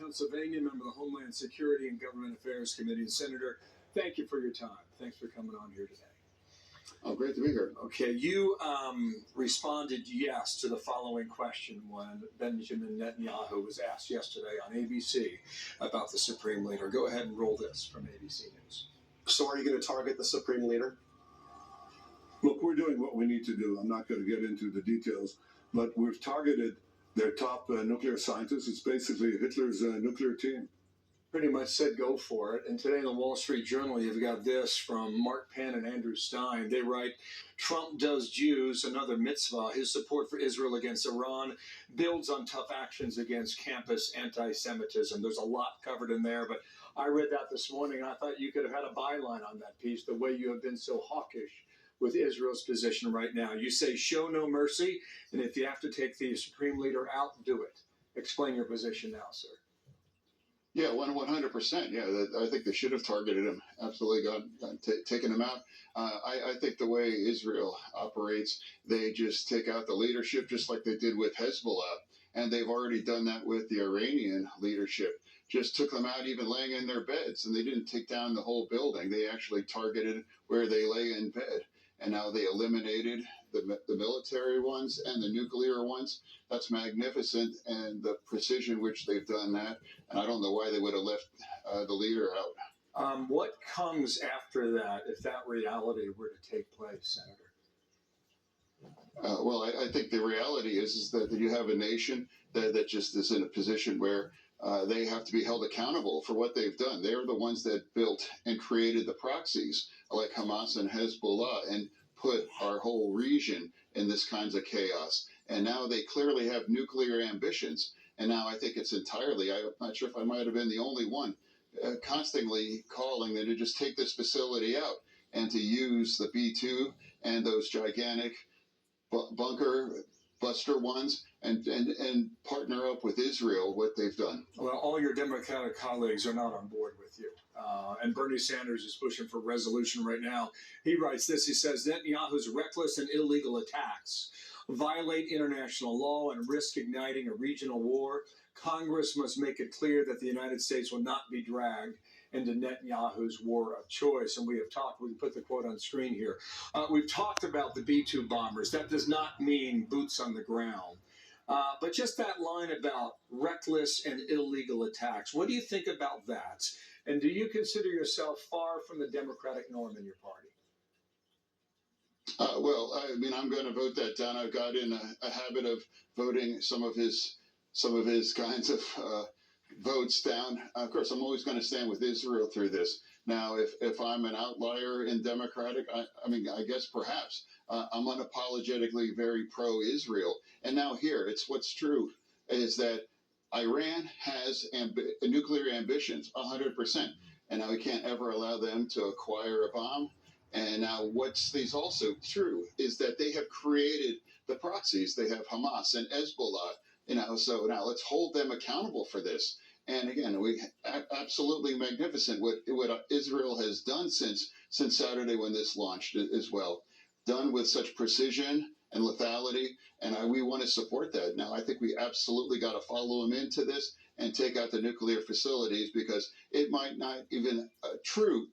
Pennsylvania, member of the Homeland Security and Government Affairs Committee. And Senator, thank you for your time. Thanks for coming on here today. Oh, great to be here. Okay, you responded yes to the following question when Benjamin Netanyahu was asked yesterday on ABC about the Supreme Leader. Go ahead and roll this from ABC News. So are you going to target the Supreme Leader? Look, we're doing what we need to do. I'm not going to get into the details, but we've targeted their top nuclear scientists. It's basically Hitler's nuclear team. Pretty much said go for it. And today in the Wall Street Journal, you've got this from Mark Penn and Andrew Stein. They write, Trump does Jews another mitzvah. His support for Israel against Iran builds on tough actions against campus anti-Semitism. There's a lot covered in there, but I read that this morning, and I thought you could have had a byline on that piece, the way you have been so hawkish with Israel's position right now. You say show no mercy, and if you have to take the Supreme Leader out, do it. Explain your position now, sir. Yeah, 100%. Yeah, I think they should have targeted him. Absolutely, taken him out. I think the way Israel operates, they just take out the leadership, just like they did with Hezbollah, and they've already done that with the Iranian leadership. Just took them out, even laying in their beds, and they didn't take down the whole building. They actually targeted where they lay in bed, and now they eliminated the military ones and the nuclear ones. That's magnificent, and the precision which they've done that. And I don't know why they would have left the leader out. What comes after that if that reality were to take place, Senator? Well, I think the reality is that you have a nation that just is in a position where they have to be held accountable for what they've done. They're the ones that built and created the proxies like Hamas and Hezbollah and put our whole region in this kinds of chaos. And now they clearly have nuclear ambitions. And now I think it's entirely, I'm not sure if I might have been the only one, constantly calling them to just take this facility out and to use the B-2 and those gigantic bunker buster ones and partner up with Israel, what they've done. Well, all your Democratic colleagues are not on board with you. And Bernie Sanders is pushing for resolution right now. He writes this, he says, Netanyahu's reckless and illegal attacks violate international law and risk igniting a regional war. Congress must make it clear that the United States will not be dragged into Netanyahu's war of choice. And we have talked, we can put the quote on screen here. We've talked about the B-2 bombers. That does not mean boots on the ground. But just that line about reckless and illegal attacks, what do you think about that? And do you consider yourself far from the Democratic norm in your party? Well, I mean, I'm going to vote that down. I've got in a habit of voting some of his kinds of votes down. Of course, I'm always going to stand with Israel through this. Now, if I'm an outlier in Democratic, I mean, I guess perhaps I'm unapologetically very pro-Israel. And now here, it's what's true is that Iran has nuclear ambitions, 100%. And now we can't ever allow them to acquire a bomb. And now what's also true is that they have created the proxies. They have Hamas and Hezbollah, so now let's hold them accountable for this. And again, we absolutely magnificent what Israel has done since Saturday when this launched as well. Done with such precision and lethality, and we want to support that. Now, I think we absolutely got to follow them into this and take out the nuclear facilities because it might not even a true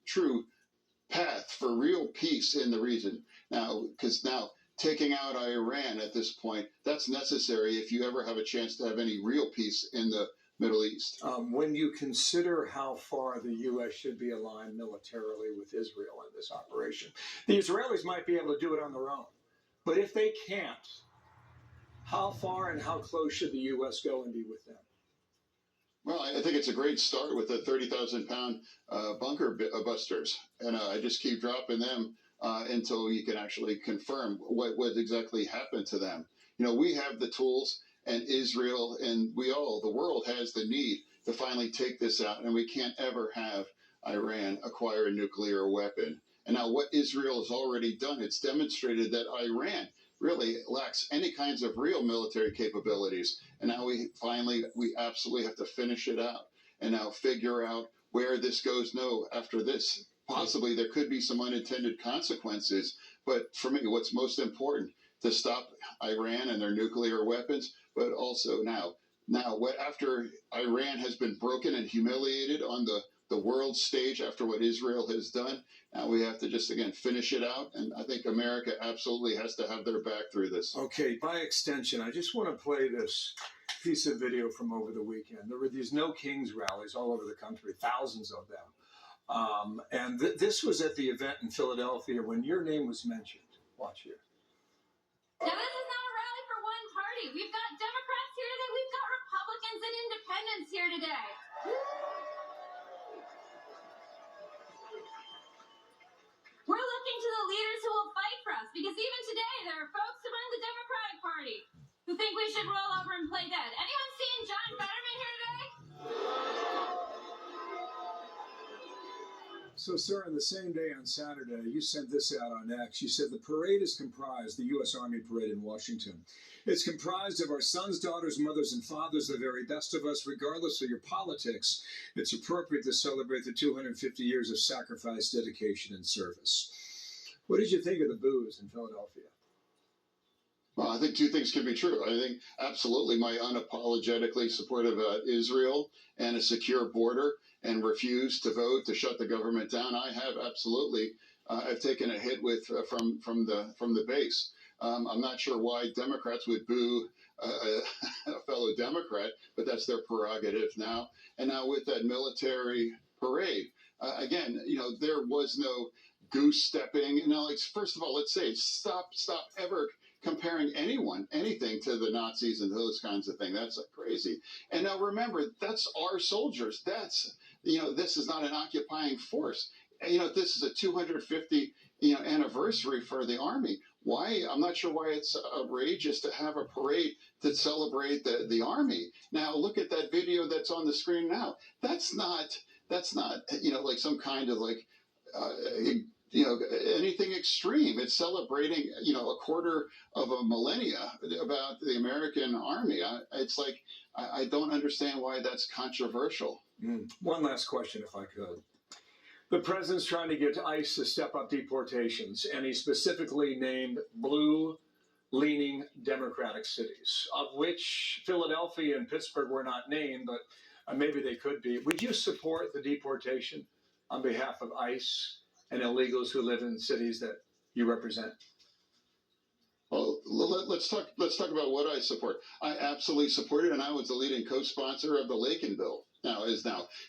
path for real peace in the region. Now, because now taking out Iran at this point, that's necessary if you ever have a chance to have any real peace in the Middle East. When you consider how far the U.S. should be aligned militarily with Israel in this operation, the Israelis might be able to do it on their own. But if they can't, how far and how close should the U.S. go and be with them? Well, I think it's a great start with the 30,000-pound bunker busters. And I just keep dropping them until you can actually confirm what exactly happened to them. We have the tools, and Israel and the world has the need to finally take this out. And we can't ever have Iran acquire a nuclear weapon. And now what Israel has already done, it's demonstrated that Iran really lacks any kinds of real military capabilities. And now we absolutely have to finish it out and now figure out where this goes. No, after this, possibly there could be some unintended consequences. But for me, what's most important to stop Iran and their nuclear weapons, but also now Now, after Iran has been broken and humiliated on the world stage after what Israel has done, now we have to just, again, finish it out. And I think America absolutely has to have their back through this. Okay, by extension, I just want to play this piece of video from over the weekend. There were these No Kings rallies all over the country, thousands of them. And this was at the event in Philadelphia when your name was mentioned. Watch here. Now, this is not a rally for one party. We've got Democrats here today. We've got Republicans and independents here today. We're looking to the leaders who will fight for us, because even today there are folks among the Democratic Party who think we should roll over and play dead. Anyone seen John Fetterman here today? So, sir, on the same day on Saturday, you sent this out on X. You said the parade is comprised, the U.S. Army parade in Washington. It's comprised of our sons, daughters, mothers, and fathers, the very best of us, regardless of your politics. It's appropriate to celebrate the 250 years of sacrifice, dedication, and service. What did you think of the boos in Philadelphia? Well, I think two things can be true. I think absolutely my unapologetically supportive of Israel and a secure border and refuse to vote to shut the government down. I have absolutely. I've taken a hit with from the base. I'm not sure why Democrats would boo a fellow Democrat, but that's their prerogative now. And now with that military parade, again, there was no goose stepping. First of all, let's say stop ever comparing anything to the Nazis and those kinds of things. That's crazy. And now remember, that's our soldiers. That's, this is not an occupying force. This is a 250, anniversary for the Army. Why? I'm not sure why it's outrageous to have a parade to celebrate the Army. Now, look at that video that's on the screen now. That's not, like some kind of anything extreme. It's celebrating, a quarter of a millennia about the American Army. I don't understand why that's controversial. One last question, if I could. The president's trying to get ICE to step up deportations, and he specifically named blue-leaning Democratic cities, of which Philadelphia and Pittsburgh were not named, but maybe they could be. Would you support the deportation on behalf of ICE and illegals who live in cities that you represent? Well, let's talk about what I support. I absolutely support it, and I was the leading co-sponsor of the Lakin bill.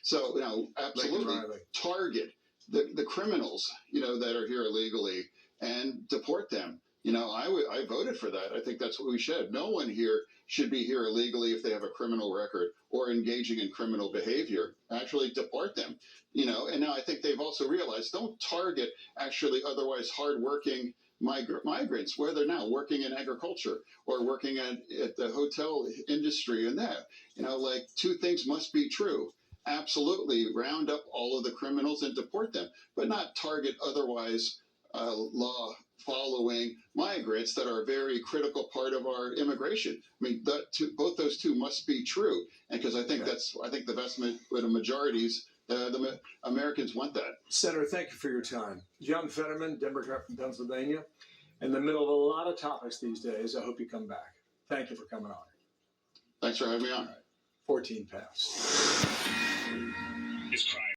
So absolutely target the criminals, that are here illegally and deport them. I voted for that. I think that's what we should. No one here should be here illegally if they have a criminal record or engaging in criminal behavior. Actually deport them. And now I think they've also realized don't target actually otherwise hardworking migrants, whether now working in agriculture or working at the hotel industry and that. Two things must be true. Absolutely round up all of the criminals and deport them, but not target otherwise law following migrants that are a very critical part of our immigration. I mean, both those two must be true. And because I think the vast majorities, the Americans want that. Senator, thank you for your time. John Fetterman, Democrat from Pennsylvania, in the middle of a lot of topics these days. I hope you come back. Thank you for coming on. Thanks for having me on. 14 past.